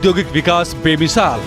औद्योगिक विकास बेमिसाल।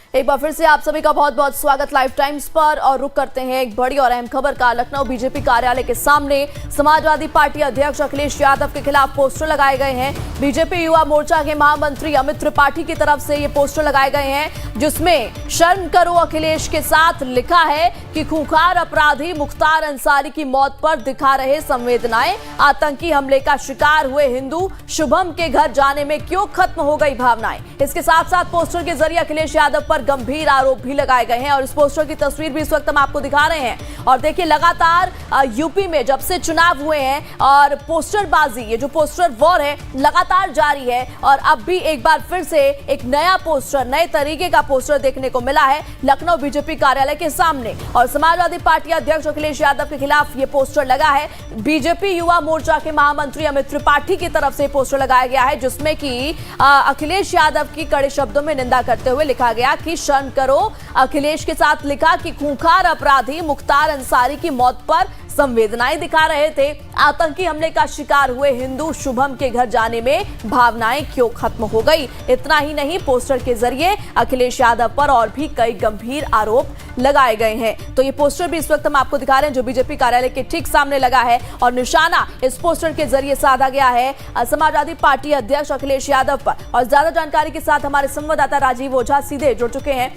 एक बार फिर से आप सभी का बहुत बहुत स्वागत लाइव टाइम्स पर। और रुक करते हैं एक बड़ी और अहम खबर का। लखनऊ बीजेपी कार्यालय के सामने समाजवादी पार्टी अध्यक्ष अखिलेश यादव के खिलाफ पोस्टर लगाए गए हैं। बीजेपी युवा मोर्चा के महामंत्री अमित त्रिपाठी की तरफ से ये पोस्टर लगाए गए हैं, जिसमें शर्म करो अखिलेश के साथ लिखा है कि खूंखार अपराधी मुख्तार अंसारी की मौत पर दिखा रहे संवेदनाएं, आतंकी हमले का शिकार हुए हिंदू शुभम के घर जाने में क्यों खत्म हो गई भावनाएं। इसके साथ साथ पोस्टर के जरिए अखिलेश यादव पर गंभीर आरोप भी लगाए गए हैं और इस पोस्टर की तस्वीर भी इस वक्त हम आपको दिखा रहे हैं। और देखिए, लगातार यूपी में जब से चुनाव हुए हैं और पोस्टरबाजी, ये जो पोस्टर वॉर है, लगातार जारी है। और अब भी एक बार फिर से एक नया पोस्टर, नए तरीके का पोस्टर देखने को मिला है लखनऊ बीजेपी कार्यालय के सामने। और समाजवादी पार्टी अध्यक्ष अखिलेश यादव के खिलाफ ये पोस्टर लगा है। बीजेपी युवा मोर्चा के महामंत्री अमित त्रिपाठी की तरफ से पोस्टर लगाया गया है, जिसमें कि अखिलेश यादव की कड़े शब्दों में निंदा करते हुए लिखा गया कि शर्म करो। अखिलेश के साथ लिखा कि खूंखार अपराधी मुख्तार अंसारी की मौत पर संवेदनाएं दिखा रहे थे, आतंकी हमले का शिकार हुए हिंदू शुभम के घर जाने में भावनाएं क्यों खत्म हो गई। इतना ही नहीं, पोस्टर के जरिए अखिलेश यादव पर और भी कई गंभीर आरोप लगाए गए हैं। तो ये पोस्टर भी इस वक्त हम आपको दिखा रहे हैं, जो बीजेपी कार्यालय के ठीक सामने लगा है। और निशाना इस पोस्टर के जरिए साधा गया है समाजवादी पार्टी अध्यक्ष अखिलेश यादव पर। और ज्यादा जानकारी के साथ हमारे संवाददाता राजीव ओझा सीधे जुड़ चुके हैं।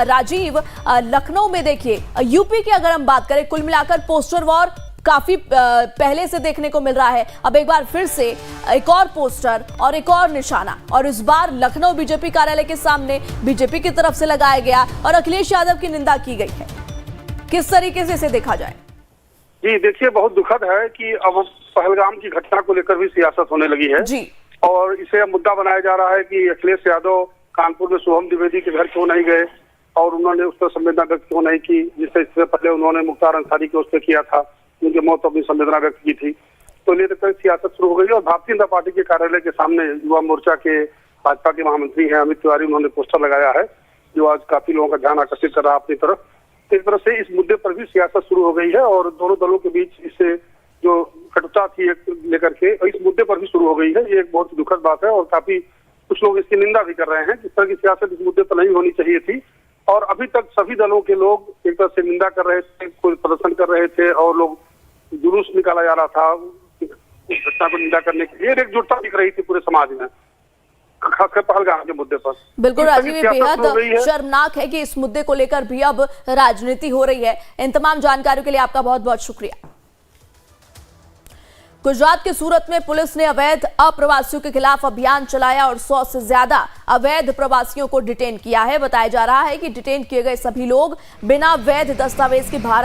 राजीव, लखनऊ में देखिए, यूपी की अगर हम बात करें, कुल मिलाकर पोस्टर वॉर काफी पहले से देखने को मिल रहा है। अब एक बार फिर से एक और पोस्टर और एक और निशाना, और इस बार लखनऊ बीजेपी कार्यालय के सामने बीजेपी की तरफ से लगाया गया और अखिलेश यादव की निंदा की गई है। किस तरीके से इसे देखा जाए? जी देखिए, बहुत दुखद है कि अब पहलगाम की घटना को लेकर भी सियासत होने लगी है जी। और इसे अब मुद्दा बनाया जा रहा है कि अखिलेश यादव कानपुर में शुभम द्विवेदी के घर क्यों नहीं गए और उन्होंने उस पर संवेदना व्यक्त क्यों नहीं की, जिससे इससे पहले उन्होंने मुख्तार अंसारी की ओर से किया था, उनकी मौत पर अपनी संवेदना व्यक्त की थी। तो लेकर सियासत शुरू हो गई और भारतीय जनता पार्टी के कार्यालय के सामने युवा मोर्चा के भाजपा के महामंत्री हैं अमित तिवारी, उन्होंने पोस्टर लगाया है, जो आज काफी लोगों का ध्यान आकर्षित कर रहा है अपनी तरफ। एक तरह से इस मुद्दे पर भी सियासत शुरू हो गई है और दोनों दलों के बीच इससे जो कटुता थी लेकर के इस मुद्दे पर भी शुरू हो गई है। ये एक बहुत दुखद बात है और काफी कुछ लोग इसकी निंदा भी कर रहे हैं। इस तरह की सियासत इस मुद्दे पर नहीं होनी चाहिए थी। और अभी तक सभी दलों के लोग एक तरह से निंदा कर रहे थे, कोई प्रदर्शन कर रहे थे और लोग जुलूस निकाला जा रहा था घटना को निंदा करने के लिए। एकजुटता दिख रही थी पूरे समाज में, खासकर पहलगाम के मुद्दे पर। बिल्कुल राजीव, ये बेहद शर्मनाक है कि इस मुद्दे को लेकर भी अब राजनीति हो रही है। इन तमाम जानकारियों के लिए आपका बहुत बहुत शुक्रिया। गुजरात के सूरत में पुलिस ने अवैध अप्रवासियों के खिलाफ अभियान चलाया और 100 से ज्यादा अवैध प्रवासियों को डिटेन किया है। बताया जा रहा है कि डिटेन किए गए सभी लोग बिना वैध दस्तावेज के भारत